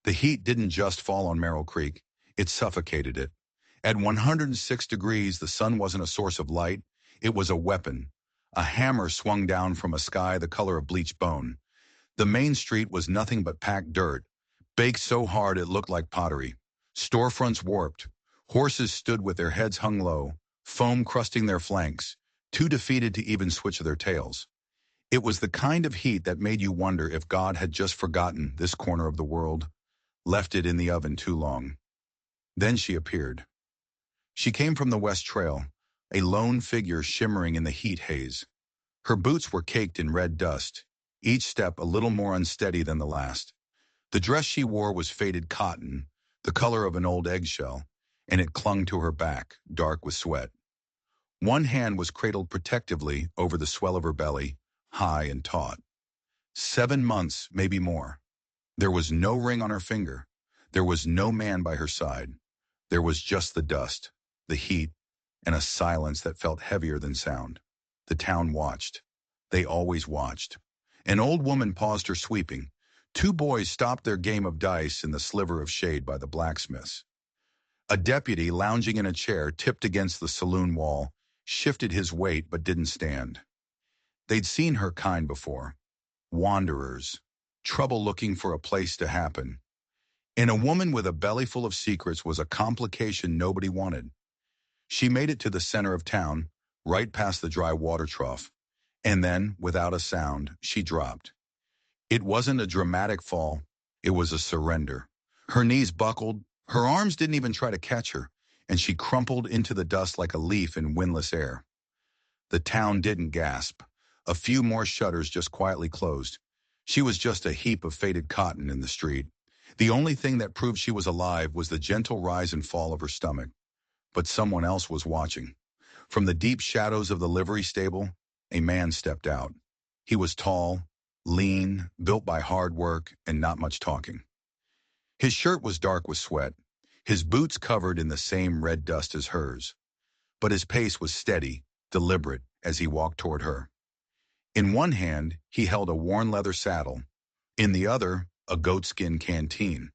The heat didn't just fall on Merrill Creek, it suffocated it. At 106 degrees, the sun wasn't a source of light, it was a weapon. A hammer swung down from a sky the color of bleached bone. The main street was nothing but packed dirt, baked so hard it looked like pottery. Storefronts warped. Horses stood with their heads hung low, foam crusting their flanks, too defeated to even switch their tails. It was the kind of heat that made you wonder if God had just forgotten this corner of the world, left it in the oven too long. Then she appeared. She came from the West Trail, a lone figure shimmering in the heat haze. Her boots were caked in red dust, each step a little more unsteady than the last. The dress she wore was faded cotton, the color of an old eggshell, and it clung to her back, dark with sweat. One hand was cradled protectively over the swell of her belly, high and taut. 7 months, maybe more. There was no ring on her finger. There was no man by her side. There was just the dust, the heat, and a silence that felt heavier than sound. The town watched. They always watched. An old woman paused her sweeping. 2 boys stopped their game of dice in the sliver of shade by the blacksmith's. A deputy, lounging in a chair tipped against the saloon wall, shifted his weight but didn't stand. They'd seen her kind before. Wanderers. Trouble looking for a place to happen. In a woman with a belly full of secrets was a complication nobody wanted. She made it to the center of town, right past the dry water trough. And then, without a sound, she dropped. It wasn't a dramatic fall. It was a surrender. Her knees buckled. Her arms didn't even try to catch her, and she crumpled into the dust like a leaf in windless air. The town didn't gasp. A few more shutters just quietly closed. She was just a heap of faded cotton in the street. The only thing that proved she was alive was the gentle rise and fall of her stomach. But someone else was watching. From the deep shadows of the livery stable, a man stepped out. He was tall, lean, built by hard work and not much talking. His shirt was dark with sweat, his boots covered in the same red dust as hers. But his pace was steady, deliberate, as he walked toward her. In one hand, he held a worn leather saddle. In the other, a goatskin canteen.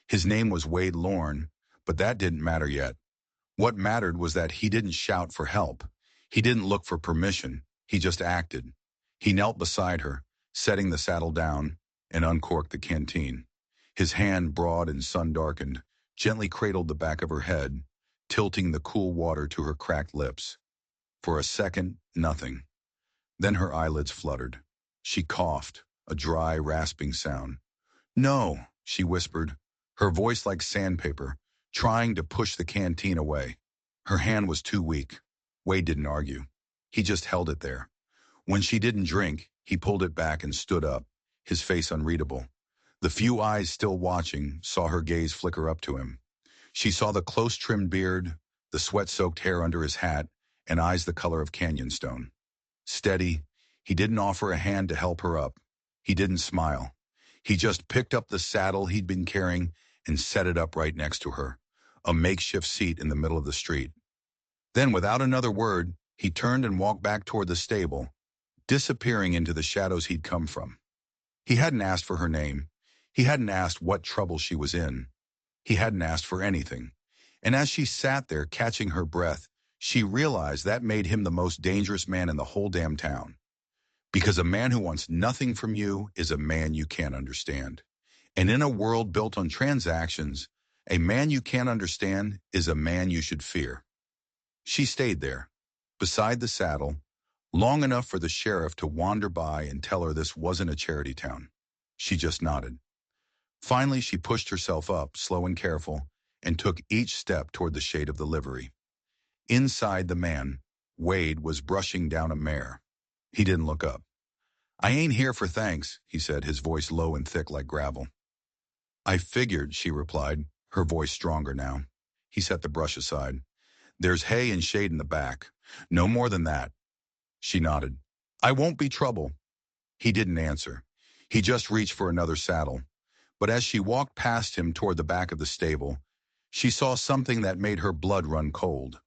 His name was Wade Lorne, but that didn't matter yet. What mattered was that he didn't shout for help. He didn't look for permission. He just acted. He knelt beside her, setting the saddle down, and uncorked the canteen. His hand, broad and sun-darkened, gently cradled the back of her head, tilting the cool water to her cracked lips. For a second, nothing. Then her eyelids fluttered. She coughed, a dry, rasping sound. "No," she whispered, her voice like sandpaper, trying to push the canteen away. Her hand was too weak. Wade didn't argue. He just held it there. When she didn't drink, he pulled it back and stood up, his face unreadable. The few eyes still watching saw her gaze flicker up to him. She saw the close-trimmed beard, the sweat-soaked hair under his hat, and eyes the color of canyon stone. Steady, he didn't offer a hand to help her up. He didn't smile. He just picked up the saddle he'd been carrying and set it up right next to her, a makeshift seat in the middle of the street. Then, without another word, he turned and walked back toward the stable, disappearing into the shadows he'd come from. He hadn't asked for her name. He hadn't asked what trouble she was in. He hadn't asked for anything. And as she sat there, catching her breath, she realized that made him the most dangerous man in the whole damn town. Because a man who wants nothing from you is a man you can't understand. And in a world built on transactions, a man you can't understand is a man you should fear. She stayed there, beside the saddle, long enough for the sheriff to wander by and tell her this wasn't a charity town. She just nodded. Finally, she pushed herself up, slow and careful, and took each step toward the shade of the livery. Inside, the man, Wade, was brushing down a mare. He didn't look up. "I ain't here for thanks," he said, his voice low and thick like gravel. "I figured," she replied, her voice stronger now. He set the brush aside. "There's hay and shade in the back. No more than that." She nodded. "I won't be trouble." He didn't answer. He just reached for another saddle. But as she walked past him toward the back of the stable, she saw something that made her blood run cold.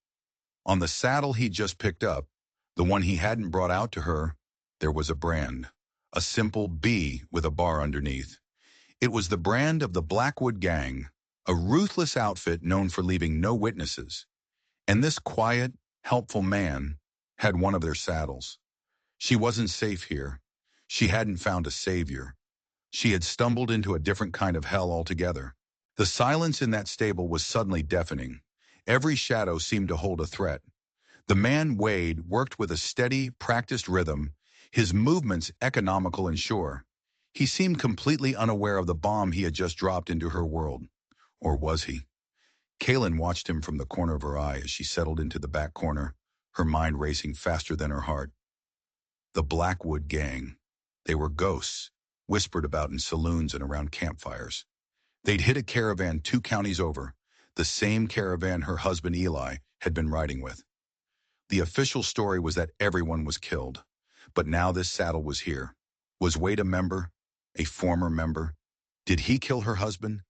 On the saddle he'd just picked up, the one he hadn't brought out to her, there was a brand, a simple B with a bar underneath. It was the brand of the Blackwood Gang, a ruthless outfit known for leaving no witnesses. And this quiet, helpful man had one of their saddles. She wasn't safe here. She hadn't found a savior. She had stumbled into a different kind of hell altogether. The silence in that stable was suddenly deafening. Every shadow seemed to hold a threat. The man Wade worked with a steady, practiced rhythm, his movements economical and sure. He seemed completely unaware of the bomb he had just dropped into her world. Or was he? Kaylin watched him from the corner of her eye as she settled into the back corner, her mind racing faster than her heart. The Blackwood Gang. They were ghosts, whispered about in saloons and around campfires. They'd hit a caravan 2 counties over, the same caravan her husband Eli had been riding with. The official story was that everyone was killed. But now this saddle was here. Was Wade a member? A former member? Did he kill her husband?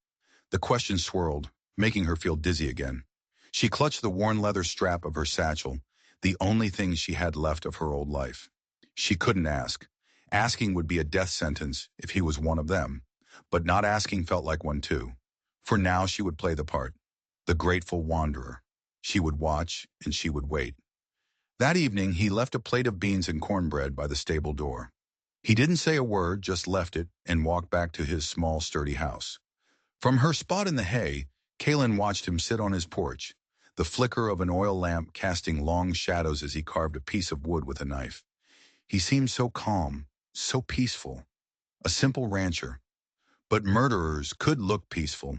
The question swirled, making her feel dizzy again. She clutched the worn leather strap of her satchel, the only thing she had left of her old life. She couldn't ask. Asking would be a death sentence if he was one of them. But not asking felt like one too. For now she would play the part. The grateful wanderer. She would watch and she would wait. That evening, he left a plate of beans and cornbread by the stable door. He didn't say a word, just left it and walked back to his small, sturdy house. From her spot in the hay, Kaylin watched him sit on his porch, the flicker of an oil lamp casting long shadows as he carved a piece of wood with a knife. He seemed so calm, so peaceful, a simple rancher. But murderers could look peaceful.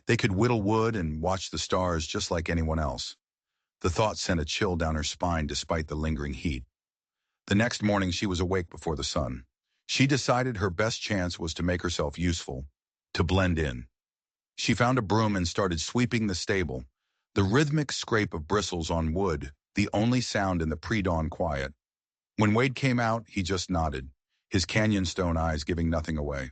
They could whittle wood and watch the stars just like anyone else. The thought sent a chill down her spine despite the lingering heat. The next morning she was awake before the sun. She decided her best chance was to make herself useful, to blend in. She found a broom and started sweeping the stable, the rhythmic scrape of bristles on wood, the only sound in the pre-dawn quiet. When Wade came out, he just nodded, his canyon stone eyes giving nothing away.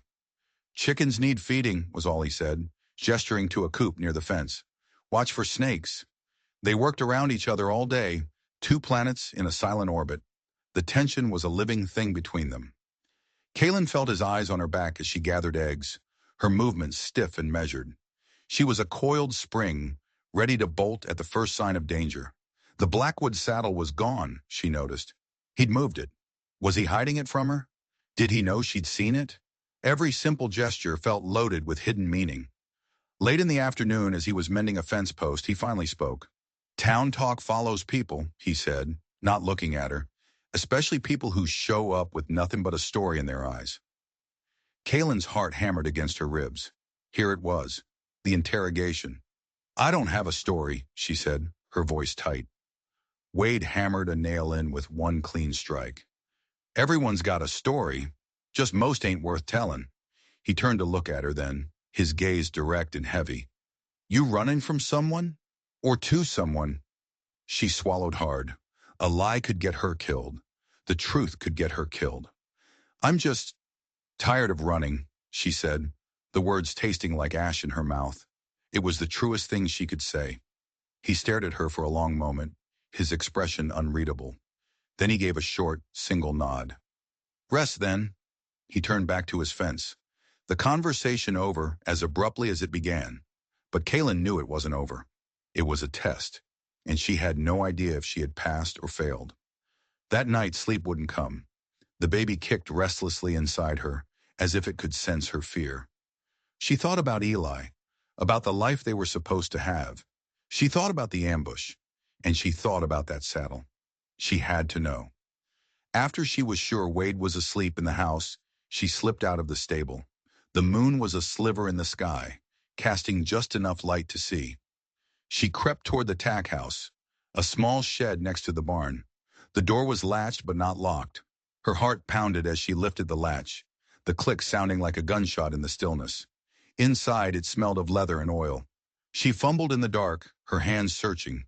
"Chickens need feeding," was all he said, gesturing to a coop near the fence. "Watch for snakes." They worked around each other all day, 2 planets in a silent orbit. The tension was a living thing between them. Kaylin felt his eyes on her back as she gathered eggs, her movements stiff and measured. She was a coiled spring, ready to bolt at the first sign of danger. The Blackwood saddle was gone, she noticed. He'd moved it. Was he hiding it from her? Did he know she'd seen it? Every simple gesture felt loaded with hidden meaning. Late in the afternoon, as he was mending a fence post, he finally spoke. "Town talk follows people," he said, not looking at her, "especially people who show up with nothing but a story in their eyes." Kaylin's heart hammered against her ribs. Here it was, the interrogation. "I don't have a story," she said, her voice tight. Wade hammered a nail in with one clean strike. "Everyone's got a story, just most ain't worth telling." He turned to look at her then, his gaze direct and heavy. "You running from someone? Or to someone?" She swallowed hard. A lie could get her killed. The truth could get her killed. "I'm just tired of running," she said, the words tasting like ash in her mouth. It was the truest thing she could say. He stared at her for a long moment, his expression unreadable. Then he gave a short, single nod. "Rest, then." He turned back to his fence. The conversation over as abruptly as it began. But Kaylin knew it wasn't over. It was a test, and she had no idea if she had passed or failed. That night, sleep wouldn't come. The baby kicked restlessly inside her, as if it could sense her fear. She thought about Eli, about the life they were supposed to have. She thought about the ambush, and she thought about that saddle. She had to know. After she was sure Wade was asleep in the house, she slipped out of the stable. The moon was a sliver in the sky, casting just enough light to see. She crept toward the tack house, a small shed next to the barn. The door was latched but not locked. Her heart pounded as she lifted the latch, the click sounding like a gunshot in the stillness. Inside, it smelled of leather and oil. She fumbled in the dark, her hands searching,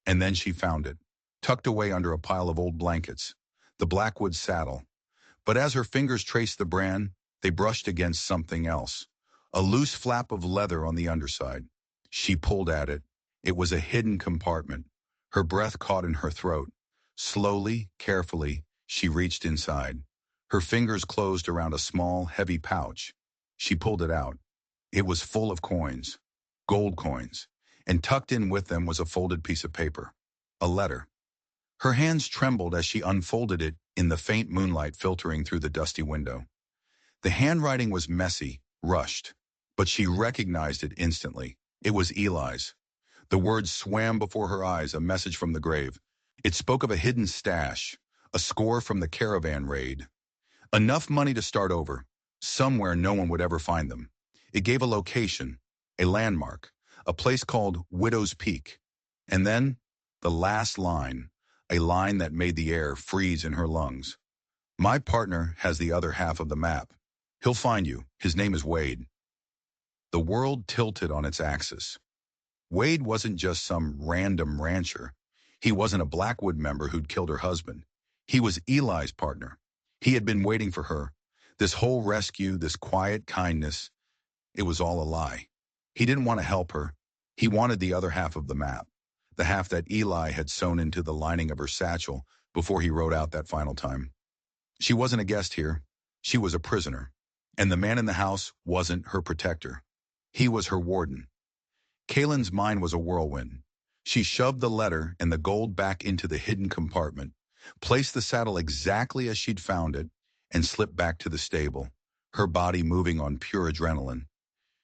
and then she found it, tucked away under a pile of old blankets, the Blackwood saddle. But as her fingers traced the brand, they brushed against something else, a loose flap of leather on the underside. She pulled at it. It was a hidden compartment. Her breath caught in her throat. Slowly, carefully, she reached inside. Her fingers closed around a small, heavy pouch. She pulled it out. It was full of coins, gold coins, and tucked in with them was a folded piece of paper, a letter. Her hands trembled as she unfolded it in the faint moonlight filtering through the dusty window. The handwriting was messy, rushed, but she recognized it instantly. It was Eli's. The words swam before her eyes, a message from the grave. It spoke of a hidden stash, a score from the caravan raid. Enough money to start over, somewhere no one would ever find them. It gave a location, a landmark, a place called Widow's Peak. And then, the last line, a line that made the air freeze in her lungs. My partner has the other half of the map. He'll find you. His name is Wade. The world tilted on its axis. Wade wasn't just some random rancher. He wasn't a Blackwood member who'd killed her husband. He was Eli's partner. He had been waiting for her. This whole rescue, this quiet kindness, it was all a lie. He didn't want to help her. He wanted the other half of the map, the half that Eli had sewn into the lining of her satchel before he rode out that final time. She wasn't a guest here. She was a prisoner. And the man in the house wasn't her protector. He was her warden. Kaylin's mind was a whirlwind. She shoved the letter and the gold back into the hidden compartment, placed the saddle exactly as she'd found it, and slipped back to the stable, her body moving on pure adrenaline.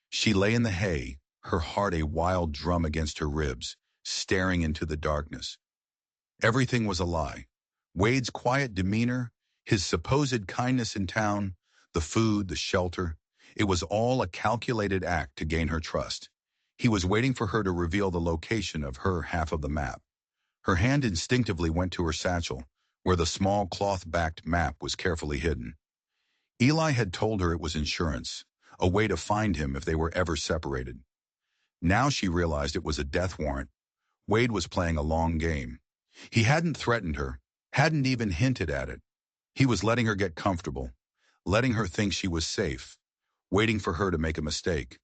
She lay in the hay, her heart a wild drum against her ribs, staring into the darkness. Everything was a lie. Wade's quiet demeanor, his supposed kindness in town, the food, the shelter, it was all a calculated act to gain her trust. He was waiting for her to reveal the location of her half of the map. Her hand instinctively went to her satchel, where the small cloth-backed map was carefully hidden. Eli had told her it was insurance, a way to find him if they were ever separated. Now she realized it was a death warrant. Wade was playing a long game. He hadn't threatened her, hadn't even hinted at it. He was letting her get comfortable, letting her think she was safe, waiting for her to make a mistake.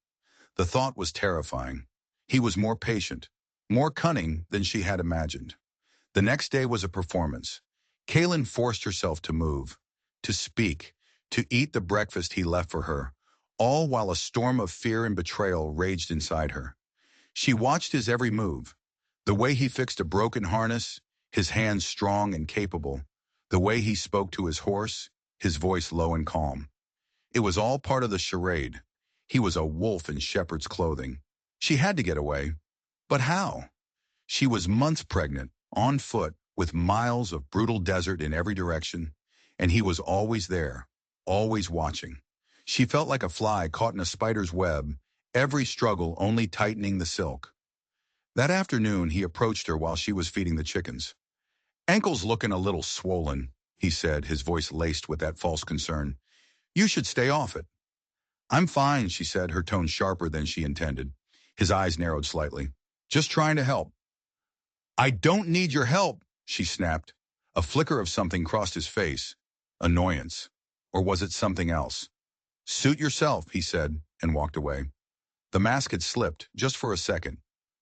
The thought was terrifying. He was more patient, more cunning than she had imagined. The next day was a performance. Kaylin forced herself to move, to speak, to eat the breakfast he left for her, all while a storm of fear and betrayal raged inside her. She watched his every move, the way he fixed a broken harness, his hands strong and capable, the way he spoke to his horse, his voice low and calm. It was all part of the charade. He was a wolf in shepherd's clothing. She had to get away. But how? She was months pregnant, on foot, with miles of brutal desert in every direction, and he was always there, always watching. She felt like a fly caught in a spider's web, every struggle only tightening the silk. That afternoon, he approached her while she was feeding the chickens. "Ankle's looking a little swollen," he said, his voice laced with that false concern. "You should stay off it." "I'm fine," she said, her tone sharper than she intended. His eyes narrowed slightly. "Just trying to help." "I don't need your help," she snapped. A flicker of something crossed his face. Annoyance. Or was it something else? "Suit yourself," he said, and walked away. The mask had slipped, just for a second.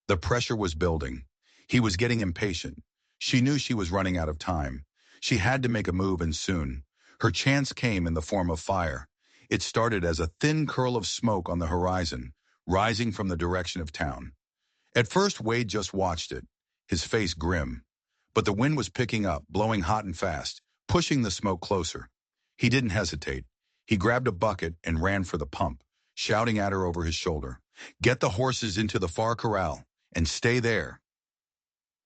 The pressure was building. He was getting impatient. She knew she was running out of time. She had to make a move, and soon. Her chance came in the form of fire. It started as a thin curl of smoke on the horizon, rising from the direction of town. At first, Wade just watched it, his face grim. But the wind was picking up, blowing hot and fast, pushing the smoke closer. He didn't hesitate. He grabbed a bucket and ran for the pump, shouting at her over his shoulder, "Get the horses into the far corral, and stay there."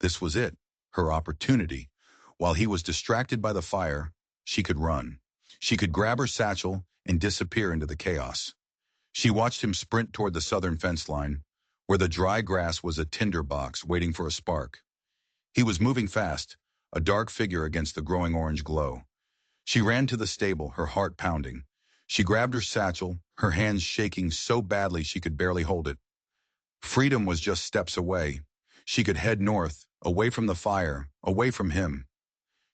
This was it, her opportunity. While he was distracted by the fire, she could run. She could grab her satchel and disappear into the chaos. She watched him sprint toward the southern fence line, where the dry grass was a tinder box waiting for a spark. He was moving fast, a dark figure against the growing orange glow. She ran to the stable, her heart pounding. She grabbed her satchel, her hands shaking so badly she could barely hold it. Freedom was just steps away. She could head north, away from the fire, away from him.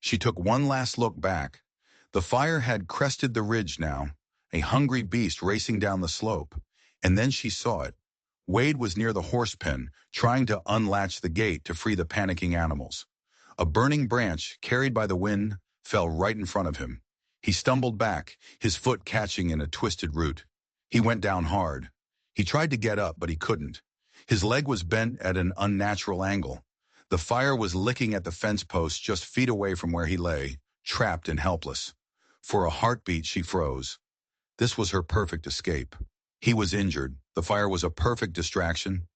She took one last look back. The fire had crested the ridge now, a hungry beast racing down the slope. And then she saw it. Wade was near the horse pen, trying to unlatch the gate to free the panicking animals. A burning branch, carried by the wind, fell right in front of him. He stumbled back, his foot catching in a twisted root. He went down hard. He tried to get up, but he couldn't. His leg was bent at an unnatural angle. The fire was licking at the fence post just feet away from where he lay, trapped and helpless. For a heartbeat, she froze. This was her perfect escape. He was injured. The fire was a perfect distraction.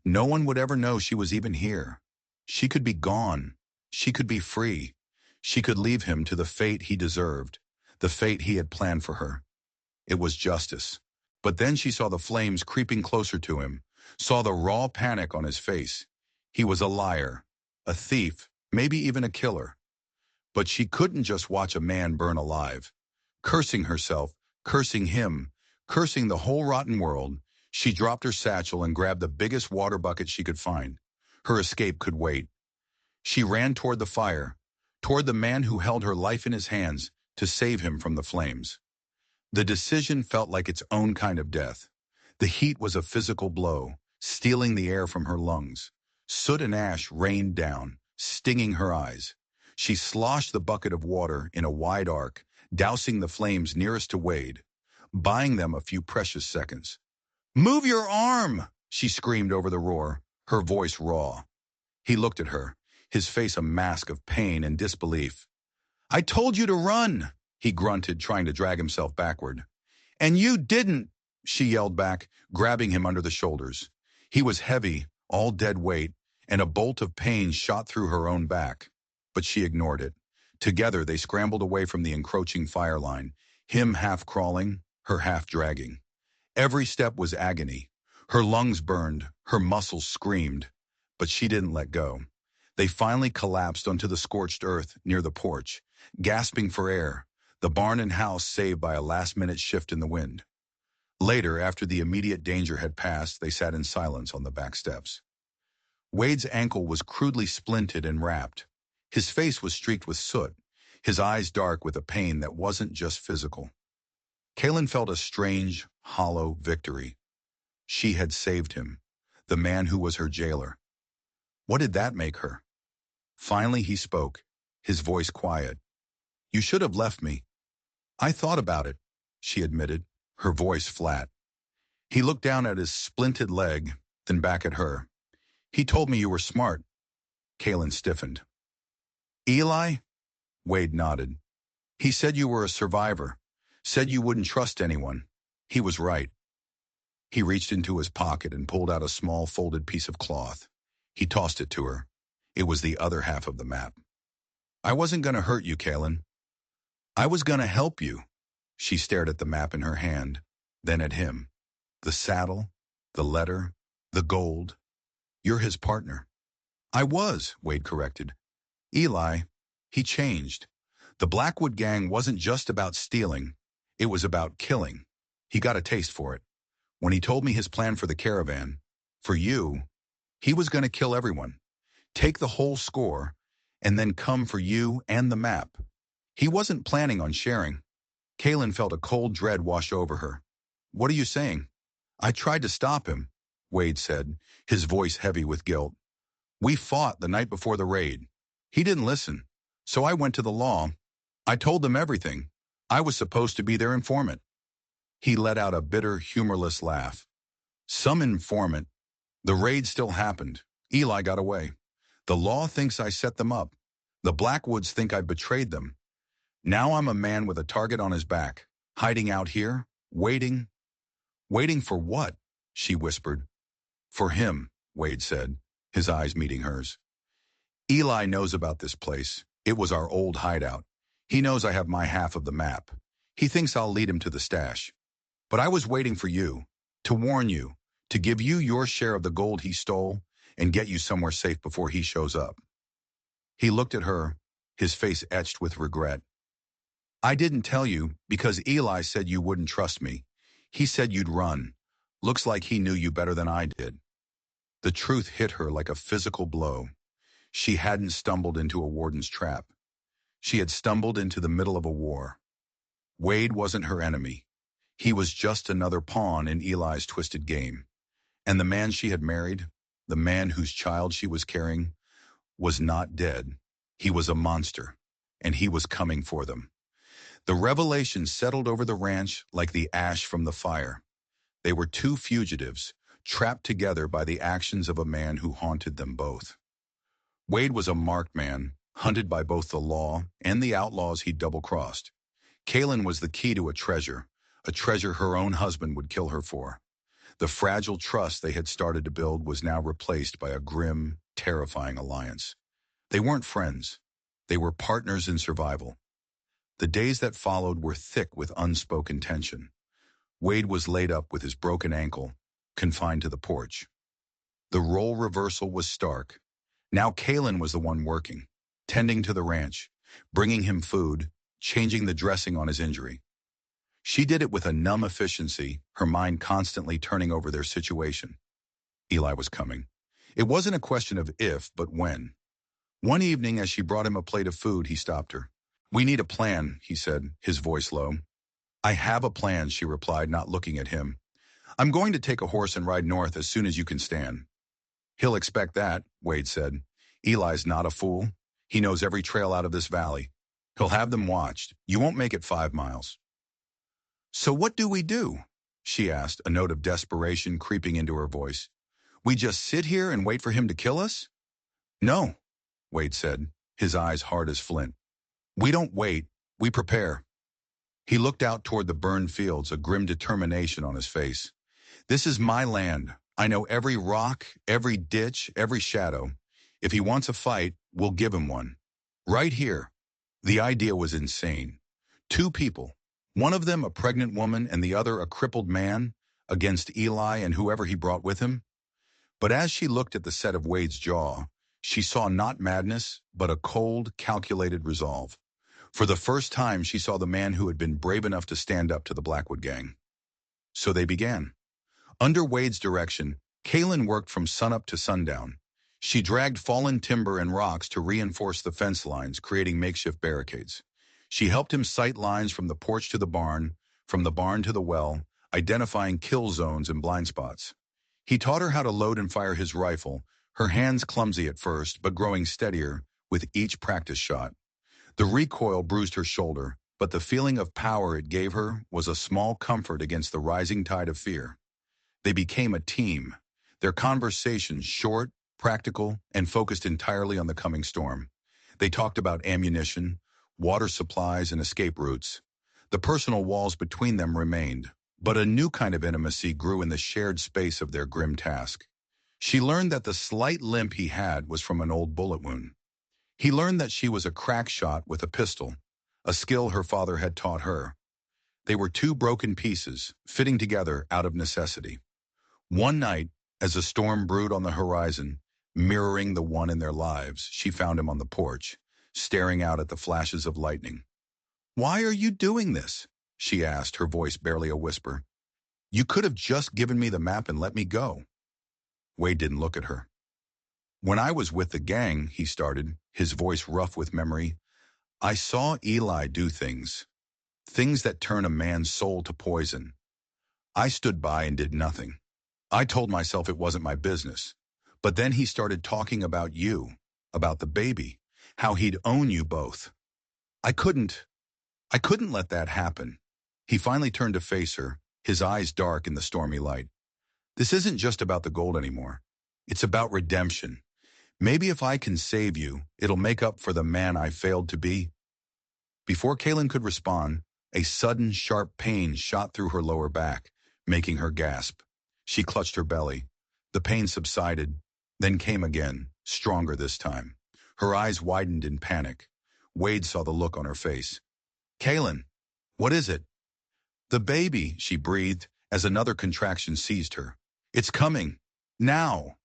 No one would ever know she was even here. She could be gone. She could be free. She could leave him to the fate he deserved, the fate he had planned for her. It was justice. But then she saw the flames creeping closer to him, saw the raw panic on his face. He was a liar, a thief, maybe even a killer. But she couldn't just watch a man burn alive. Cursing herself, cursing him, cursing the whole rotten world, she dropped her satchel and grabbed the biggest water bucket she could find. Her escape could wait. She ran toward the fire, toward the man who held her life in his hands to save him from the flames. The decision felt like its own kind of death. The heat was a physical blow, stealing the air from her lungs. Soot and ash rained down, stinging her eyes. She sloshed the bucket of water in a wide arc, dousing the flames nearest to Wade, buying them a few precious seconds. "Move your arm!" she screamed over the roar, her voice raw. He looked at her, his face a mask of pain and disbelief. "I told you to run!" he grunted, trying to drag himself backward. "And you didn't!" she yelled back, grabbing him under the shoulders. He was heavy, all dead weight, and a bolt of pain shot through her own back. But she ignored it. Together they scrambled away from the encroaching fire line, him half crawling, her half dragging. Every step was agony. Her lungs burned, her muscles screamed, but she didn't let go. They finally collapsed onto the scorched earth near the porch, gasping for air, the barn and house saved by a last-minute shift in the wind. Later, after the immediate danger had passed, they sat in silence on the back steps. Wade's ankle was crudely splinted and wrapped. His face was streaked with soot, his eyes dark with a pain that wasn't just physical. Kaylin felt a strange, hollow victory. She had saved him, the man who was her jailer. What did that make her? Finally he spoke, his voice quiet. "You should have left me." "I thought about it," she admitted, her voice flat. He looked down at his splinted leg, then back at her. "He told me you were smart." Kaylin stiffened. "Eli?" Wade nodded. "He said you were a survivor, said you wouldn't trust anyone. He was right." He reached into his pocket and pulled out a small folded piece of cloth. He tossed it to her. It was the other half of the map. "I wasn't going to hurt you, Kaylin. I was going to help you." She stared at the map in her hand, then at him. "The saddle, the letter, the gold. You're his partner." "I was," Wade corrected. "Eli, he changed. The Blackwood gang wasn't just about stealing. It was about killing. He got a taste for it. When he told me his plan for the caravan, for you, he was going to kill everyone, take the whole score, and then come for you and the map. He wasn't planning on sharing." Kaylin felt a cold dread wash over her. "What are you saying?" "I tried to stop him," Wade said, his voice heavy with guilt. "We fought the night before the raid. He didn't listen, so I went to the law. I told them everything. I was supposed to be their informant." He let out a bitter, humorless laugh. "Some informant. The raid still happened. Eli got away. The law thinks I set them up. The Blackwoods think I betrayed them. Now I'm a man with a target on his back, hiding out here, waiting." "Waiting for what?" she whispered. "For him," Wade said, his eyes meeting hers. "Eli knows about this place. It was our old hideout. He knows I have my half of the map. He thinks I'll lead him to the stash. But I was waiting for you, to warn you, to give you your share of the gold he stole and get you somewhere safe before he shows up." He looked at her, his face etched with regret. "I didn't tell you because Eli said you wouldn't trust me. He said you'd run. Looks like he knew you better than I did." The truth hit her like a physical blow. She hadn't stumbled into a warden's trap. She had stumbled into the middle of a war. Wade wasn't her enemy. He was just another pawn in Eli's twisted game. And the man she had married, the man whose child she was carrying, was not dead. He was a monster, and he was coming for them. The revelation settled over the ranch like the ash from the fire. They were two fugitives, trapped together by the actions of a man who haunted them both. Wade was a marked man, hunted by both the law and the outlaws he'd double-crossed. Kaylin was the key to a treasure her own husband would kill her for. The fragile trust they had started to build was now replaced by a grim, terrifying alliance. They weren't friends. They were partners in survival. The days that followed were thick with unspoken tension. Wade was laid up with his broken ankle, confined to the porch. The role reversal was stark. Now Kaylin was the one working, tending to the ranch, bringing him food, changing the dressing on his injury. She did it with a numb efficiency, her mind constantly turning over their situation. Eli was coming. It wasn't a question of if, but when. One evening, as she brought him a plate of food, he stopped her. "We need a plan," he said, his voice low. "I have a plan," she replied, not looking at him. "I'm going to take a horse and ride north as soon as you can stand." "He'll expect that," Wade said. "Eli's not a fool. He knows every trail out of this valley. He'll have them watched. You won't make it 5 miles. "So what do we do?" she asked, a note of desperation creeping into her voice. "We just sit here and wait for him to kill us?" "No," Wade said, his eyes hard as flint. "We don't wait. We prepare." He looked out toward the burned fields, a grim determination on his face. "This is my land. I know every rock, every ditch, every shadow. If he wants a fight, we'll give him one. Right here." The idea was insane. 2 people, one of them a pregnant woman and the other a crippled man, against Eli and whoever he brought with him. But as she looked at the set of Wade's jaw, she saw not madness, but a cold, calculated resolve. For the first time, she saw the man who had been brave enough to stand up to the Blackwood gang. So they began. Under Wade's direction, Kaylin worked from sunup to sundown. She dragged fallen timber and rocks to reinforce the fence lines, creating makeshift barricades. She helped him sight lines from the porch to the barn, from the barn to the well, identifying kill zones and blind spots. He taught her how to load and fire his rifle, her hands clumsy at first, but growing steadier with each practice shot. The recoil bruised her shoulder, but the feeling of power it gave her was a small comfort against the rising tide of fear. They became a team, their conversations short, practical, and focused entirely on the coming storm. They talked about ammunition, water supplies, and escape routes. The personal walls between them remained, but a new kind of intimacy grew in the shared space of their grim task. She learned that the slight limp he had was from an old bullet wound. He learned that she was a crack shot with a pistol, a skill her father had taught her. They were 2 broken pieces, fitting together out of necessity. One night, as a storm brewed on the horizon, mirroring the one in their lives, she found him on the porch, staring out at the flashes of lightning. "Why are you doing this?" she asked, her voice barely a whisper. "You could have just given me the map and let me go." Wade didn't look at her. "When I was with the gang," he started, his voice rough with memory, "I saw Eli do things that turn a man's soul to poison. I stood by and did nothing. I told myself it wasn't my business. But then he started talking about you, about the baby, how he'd own you both. I couldn't let that happen." He finally turned to face her, his eyes dark in the stormy light. "This isn't just about the gold anymore. It's about redemption. Maybe if I can save you, it'll make up for the man I failed to be." Before Kaylin could respond, a sudden, sharp pain shot through her lower back, making her gasp. She clutched her belly. The pain subsided, then came again, stronger this time. Her eyes widened in panic. Wade saw the look on her face. "Kaylin, what is it?" "The baby," she breathed, as another contraction seized her. "It's coming. Now."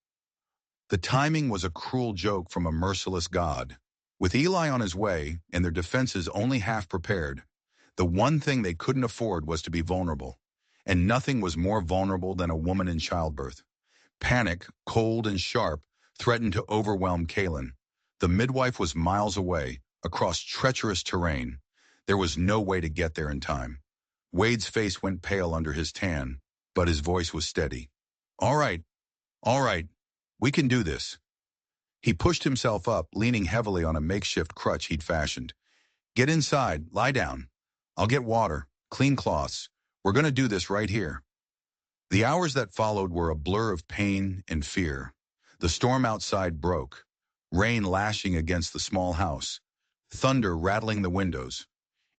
The timing was a cruel joke from a merciless God. With Eli on his way, and their defenses only half prepared, the one thing they couldn't afford was to be vulnerable. And nothing was more vulnerable than a woman in childbirth. Panic, cold and sharp, threatened to overwhelm Kaylin. The midwife was miles away, across treacherous terrain. There was no way to get there in time. Wade's face went pale under his tan, but his voice was steady. All right, we can do this." He pushed himself up, leaning heavily on a makeshift crutch he'd fashioned. "Get inside, lie down. I'll get water, clean cloths. We're going to do this right here." The hours that followed were a blur of pain and fear. The storm outside broke, rain lashing against the small house, thunder rattling the windows.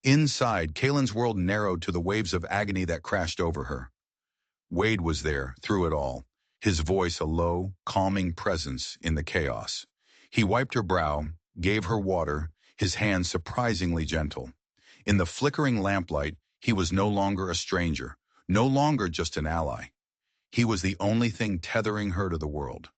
Inside, Kaylin's world narrowed to the waves of agony that crashed over her. Wade was there, through it all, his voice a low, calming presence in the chaos. He wiped her brow, gave her water, his hand surprisingly gentle. In the flickering lamplight, he was no longer a stranger, no longer just an ally. He was the only thing tethering her to the world.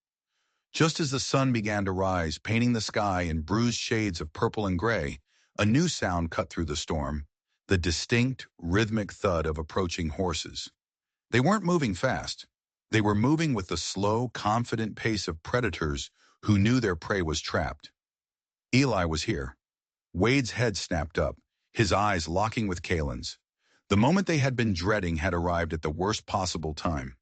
Just as the sun began to rise, painting the sky in bruised shades of purple and gray, a new sound cut through the storm, the distinct, rhythmic thud of approaching horses. They weren't moving fast. They were moving with the slow, confident pace of predators who knew their prey was trapped. Eli was here. Wade's head snapped up, his eyes locking with Kaylin's. The moment they had been dreading had arrived at the worst possible time.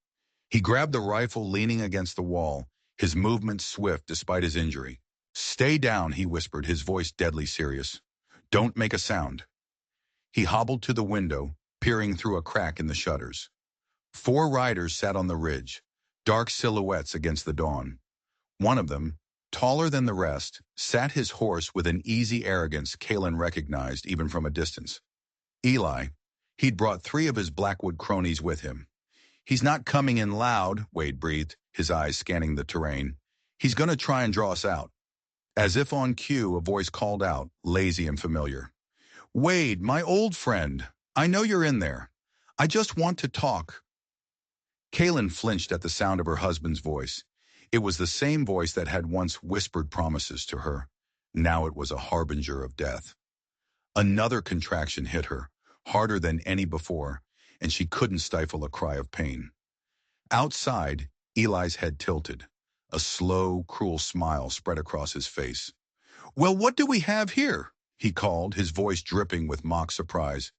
He grabbed the rifle leaning against the wall, his movements swift despite his injury. "Stay down," he whispered, his voice deadly serious. "Don't make a sound." He hobbled to the window, peering through a crack in the shutters. 4 riders sat on the ridge, dark silhouettes against the dawn. One of them, taller than the rest, sat his horse with an easy arrogance Kaylin recognized even from a distance. Eli. He'd brought 3 of his Blackwood cronies with him. "He's not coming in loud," Wade breathed, his eyes scanning the terrain. "He's going to try and draw us out." As if on cue, a voice called out, lazy and familiar. "Wade, my old friend, I know you're in there. I just want to talk." Kaylin flinched at the sound of her husband's voice. It was the same voice that had once whispered promises to her. Now it was a harbinger of death. Another contraction hit her, harder than any before, and she couldn't stifle a cry of pain. Outside, Eli's head tilted. A slow, cruel smile spread across his face. "Well, what do we have here?" he called, his voice dripping with mock surprise.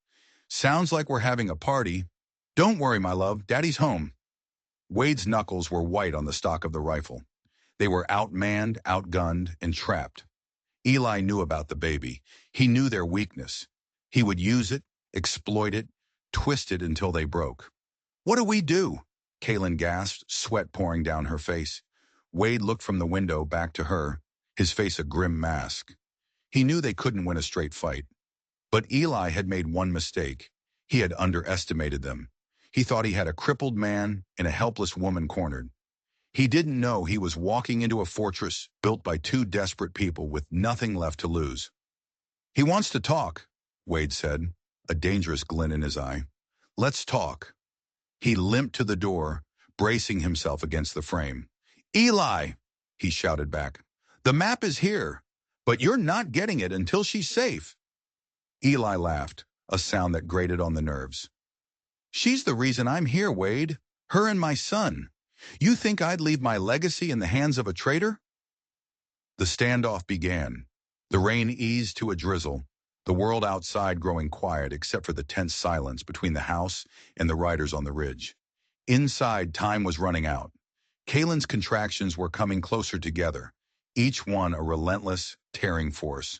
"Sounds like we're having a party. Don't worry, my love, Daddy's home." Wade's knuckles were white on the stock of the rifle. They were outmanned, outgunned, and trapped. Eli knew about the baby. He knew their weakness. He would use it, exploit it, twist it until they broke. "What do we do?" Kaylin gasped, sweat pouring down her face. Wade looked from the window back to her, his face a grim mask. He knew they couldn't win a straight fight. But Eli had made one mistake. He had underestimated them. He thought he had a crippled man and a helpless woman cornered. He didn't know he was walking into a fortress built by 2 desperate people with nothing left to lose. "He wants to talk," Wade said, a dangerous glint in his eye. "Let's talk." He limped to the door, bracing himself against the frame. "Eli," he shouted back, "the map is here, but you're not getting it until she's safe." Eli laughed, a sound that grated on the nerves. "She's the reason I'm here, Wade. Her and my son. You think I'd leave my legacy in the hands of a traitor?" The standoff began. The rain eased to a drizzle, the world outside growing quiet except for the tense silence between the house and the riders on the ridge. Inside, time was running out. Kaylin's contractions were coming closer together, each one a relentless, tearing force.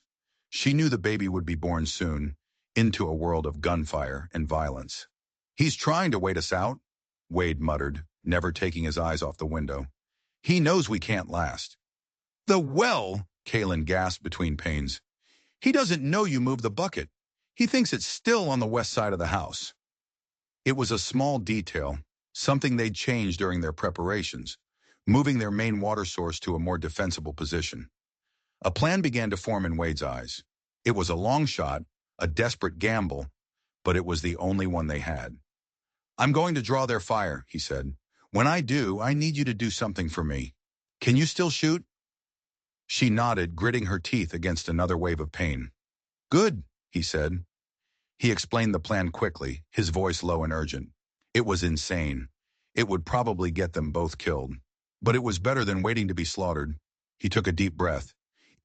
She knew the baby would be born soon, into a world of gunfire and violence. "He's trying to wait us out," Wade muttered, never taking his eyes off the window. "He knows we can't last." "The well," Kaylin gasped between pains. "He doesn't know you moved the bucket. He thinks it's still on the west side of the house." It was a small detail, something they'd changed during their preparations, moving their main water source to a more defensible position. A plan began to form in Wade's eyes. It was a long shot, a desperate gamble, but it was the only one they had. "I'm going to draw their fire," he said. "When I do, I need you to do something for me. Can you still shoot?" She nodded, gritting her teeth against another wave of pain. "Good," he said. He explained the plan quickly, his voice low and urgent. It was insane. It would probably get them both killed. But it was better than waiting to be slaughtered. He took a deep breath.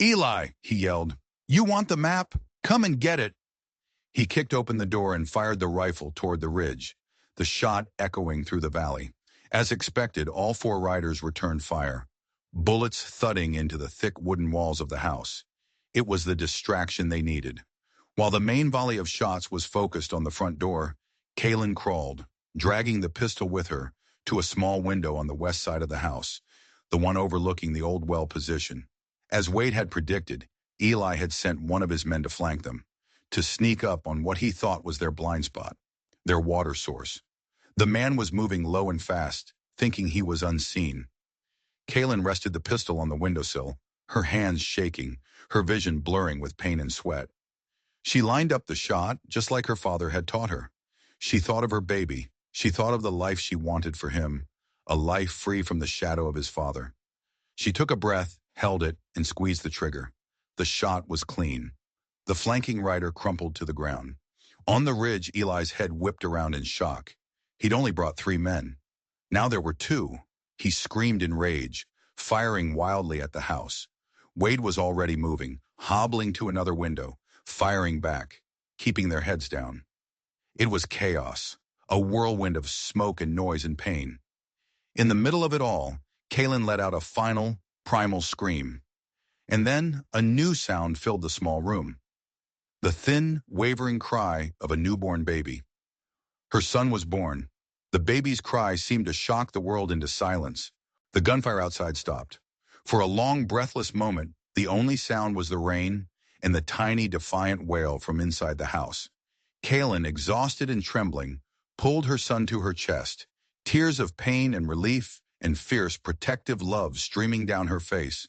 "Eli," he yelled, "you want the map? Come and get it." He kicked open the door and fired the rifle toward the ridge, the shot echoing through the valley. As expected, all 4 riders returned fire, bullets thudding into the thick wooden walls of the house. It was the distraction they needed. While the main volley of shots was focused on the front door, Kaylin crawled, dragging the pistol with her, to a small window on the west side of the house, the one overlooking the old well position. As Wade had predicted, Eli had sent one of his men to flank them, to sneak up on what he thought was their blind spot, their water source. The man was moving low and fast, thinking he was unseen. Kaylin rested the pistol on the windowsill, her hands shaking, her vision blurring with pain and sweat. She lined up the shot, just like her father had taught her. She thought of her baby. She thought of the life she wanted for him, a life free from the shadow of his father. She took a breath, held it, and squeezed the trigger. The shot was clean. The flanking rider crumpled to the ground. On the ridge, Eli's head whipped around in shock. He'd only brought 3 men. Now there were 2. He screamed in rage, firing wildly at the house. Wade was already moving, hobbling to another window, firing back, keeping their heads down. It was chaos, a whirlwind of smoke and noise and pain. In the middle of it all, Kaylin let out a final, primal scream. And then a new sound filled the small room. The thin, wavering cry of a newborn baby. Her son was born. The baby's cry seemed to shock the world into silence. The gunfire outside stopped. For a long, breathless moment, the only sound was the rain and the tiny, defiant wail from inside the house. Kaylin, exhausted and trembling, pulled her son to her chest, tears of pain and relief and fierce, protective love streaming down her face.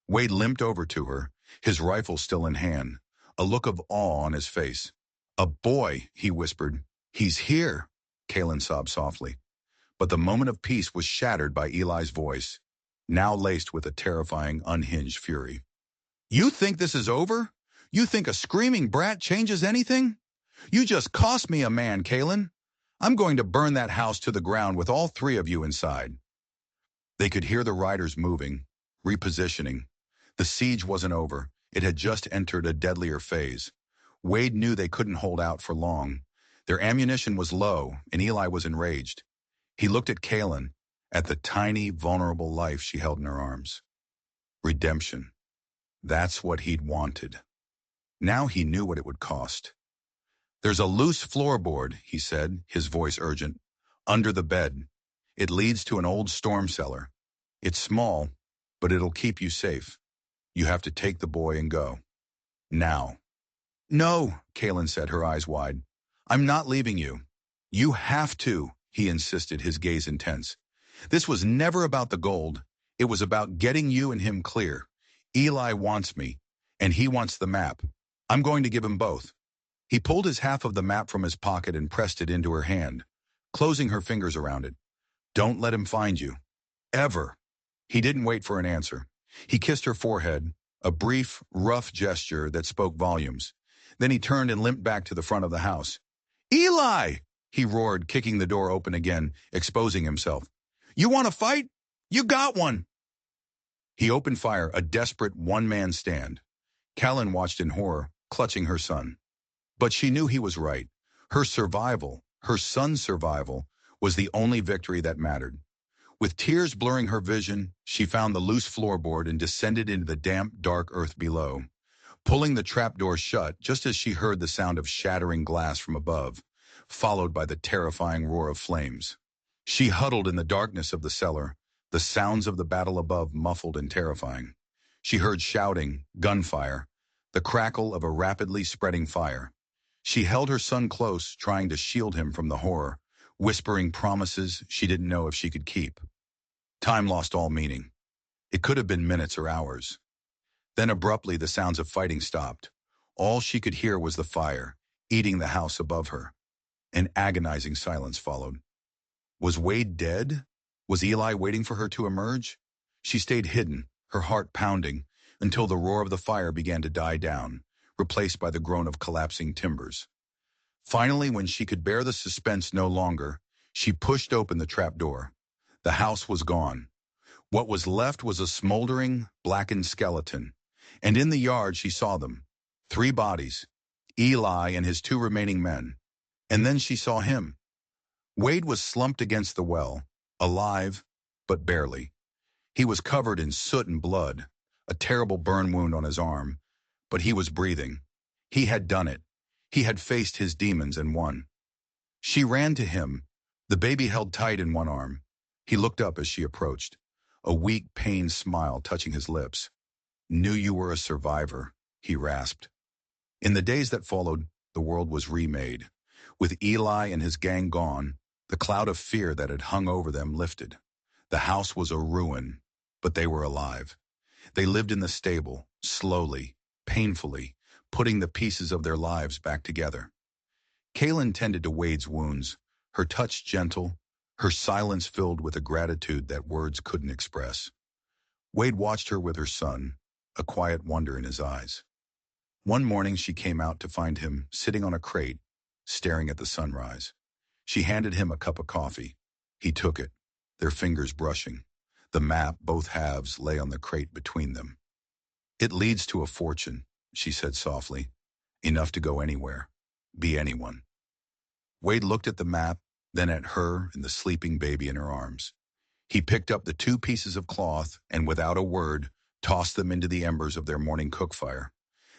Wade limped over to her, his rifle still in hand, a look of awe on his face. "A boy," he whispered. "He's here," Kaylin sobbed softly. But the moment of peace was shattered by Eli's voice, now laced with a terrifying, unhinged fury. "You think this is over? You think a screaming brat changes anything? You just cost me a man, Kaylin. I'm going to burn that house to the ground with all 3 of you inside." They could hear the riders moving, repositioning. The siege wasn't over. It had just entered a deadlier phase. Wade knew they couldn't hold out for long. Their ammunition was low, and Eli was enraged. He looked at Kaylin, at the tiny, vulnerable life she held in her arms. Redemption. That's what he'd wanted. Now he knew what it would cost. "There's a loose floorboard," he said, his voice urgent, "under the bed. It leads to an old storm cellar. It's small, but it'll keep you safe. You have to take the boy and go. Now." "No," Kaylin said, her eyes wide. "I'm not leaving you." "You have to," he insisted, his gaze intense. "This was never about the gold. It was about getting you and him clear. Eli wants me, and he wants the map. I'm going to give him both." He pulled his half of the map from his pocket and pressed it into her hand, closing her fingers around it. "Don't let him find you. Ever." He didn't wait for an answer. He kissed her forehead, a brief, rough gesture that spoke volumes. Then he turned and limped back to the front of the house. "Eli!" he roared, kicking the door open again, exposing himself. "You want to fight? You got one!" He opened fire, a desperate one-man stand. Callan watched in horror, clutching her son. But she knew he was right. Her survival, her son's survival, was the only victory that mattered. With tears blurring her vision, she found the loose floorboard and descended into the damp, dark earth below, pulling the trapdoor shut just as she heard the sound of shattering glass from above, followed by the terrifying roar of flames. She huddled in the darkness of the cellar, the sounds of the battle above muffled and terrifying. She heard shouting, gunfire, the crackle of a rapidly spreading fire. She held her son close, trying to shield him from the horror, whispering promises she didn't know if she could keep. Time lost all meaning. It could have been minutes or hours. Then abruptly the sounds of fighting stopped. All she could hear was the fire, eating the house above her. An agonizing silence followed. Was Wade dead? Was Eli waiting for her to emerge? She stayed hidden, her heart pounding, until the roar of the fire began to die down, replaced by the groan of collapsing timbers. Finally, when she could bear the suspense no longer, she pushed open the trapdoor. The house was gone. What was left was a smoldering, blackened skeleton. And in the yard she saw them. 3 bodies, Eli and his 2 remaining men. And then she saw him. Wade was slumped against the well, alive, but barely. He was covered in soot and blood, a terrible burn wound on his arm, but he was breathing. He had done it. He had faced his demons and won. She ran to him, the baby held tight in one arm, He looked up as she approached, a weak, pained smile touching his lips. Knew you were a survivor, he rasped. In the days that followed, the world was remade. With Eli and his gang gone, the cloud of fear that had hung over them lifted. The house was a ruin, but they were alive. They lived in the stable, slowly, painfully, putting the pieces of their lives back together. Kaylin tended to Wade's wounds, her touch gentle, her silence filled with a gratitude that words couldn't express. Wade watched her with her son, a quiet wonder in his eyes. One morning she came out to find him sitting on a crate, staring at the sunrise. She handed him a cup of coffee. He took it, their fingers brushing. The map, both halves, lay on the crate between them. It leads to a fortune, she said softly. Enough to go anywhere, be anyone. Wade looked at the map, then at her and the sleeping baby in her arms. He picked up the two pieces of cloth and, without a word, tossed them into the embers of their morning cook fire.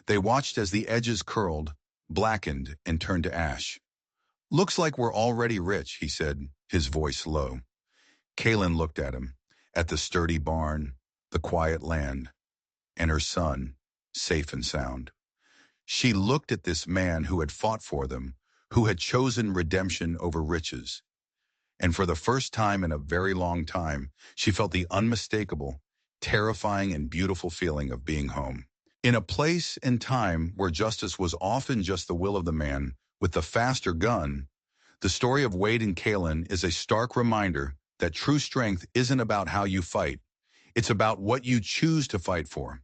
They watched as the edges curled, blackened, and turned to ash. Looks like we're already rich, he said, his voice low. Kaylin looked at him, at the sturdy barn, the quiet land, and her son, safe and sound. She looked at this man who had fought for them, who had chosen redemption over riches. And for the first time in a very long time, she felt the unmistakable, terrifying and beautiful feeling of being home. In a place and time where justice was often just the will of the man with the faster gun, the story of Wade and Kaylin is a stark reminder that true strength isn't about how you fight. It's about what you choose to fight for.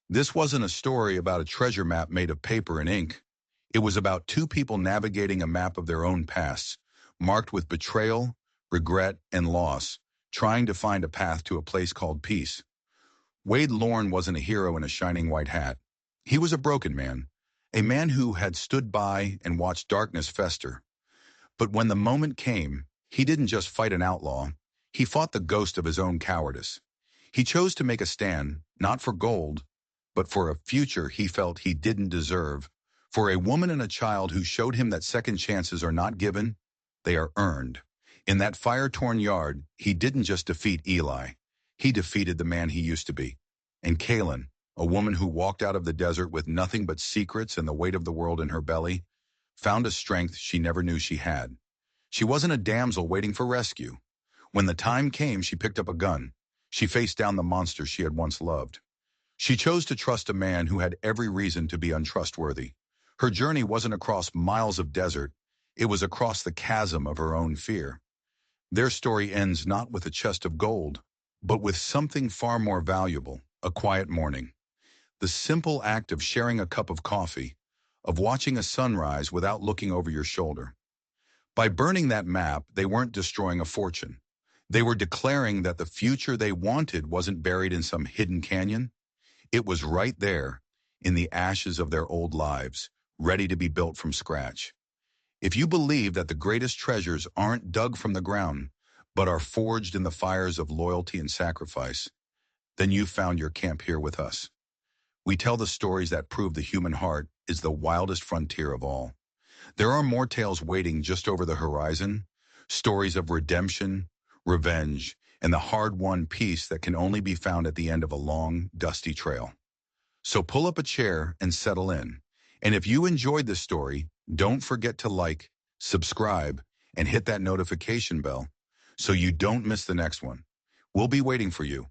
This wasn't a story about a treasure map made of paper and ink. It was about two people navigating a map of their own pasts, marked with betrayal, regret, and loss, trying to find a path to a place called peace. Wade Lorne wasn't a hero in a shining white hat. He was a broken man, a man who had stood by and watched darkness fester. But when the moment came, he didn't just fight an outlaw, he fought the ghost of his own cowardice. He chose to make a stand, not for gold, but for a future he felt he didn't deserve, for a woman and a child who showed him that second chances are not given, they are earned. In that fire-torn yard, he didn't just defeat Eli, he defeated the man he used to be. And Kaylin, a woman who walked out of the desert with nothing but secrets and the weight of the world in her belly, found a strength she never knew she had. She wasn't a damsel waiting for rescue. When the time came, she picked up a gun. She faced down the monster she had once loved. She chose to trust a man who had every reason to be untrustworthy. Her journey wasn't across miles of desert. It was across the chasm of her own fear. Their story ends not with a chest of gold, but with something far more valuable, a quiet morning. The simple act of sharing a cup of coffee, of watching a sunrise without looking over your shoulder. By burning that map, they weren't destroying a fortune. They were declaring that the future they wanted wasn't buried in some hidden canyon. It was right there, in the ashes of their old lives, ready to be built from scratch. If you believe that the greatest treasures aren't dug from the ground, but are forged in the fires of loyalty and sacrifice, then you've found your camp here with us. We tell the stories that prove the human heart is the wildest frontier of all. There are more tales waiting just over the horizon, stories of redemption, revenge, and the hard-won peace that can only be found at the end of a long, dusty trail. So pull up a chair and settle in. And if you enjoyed this story, don't forget to like, subscribe, and hit that notification bell so you don't miss the next one. We'll be waiting for you.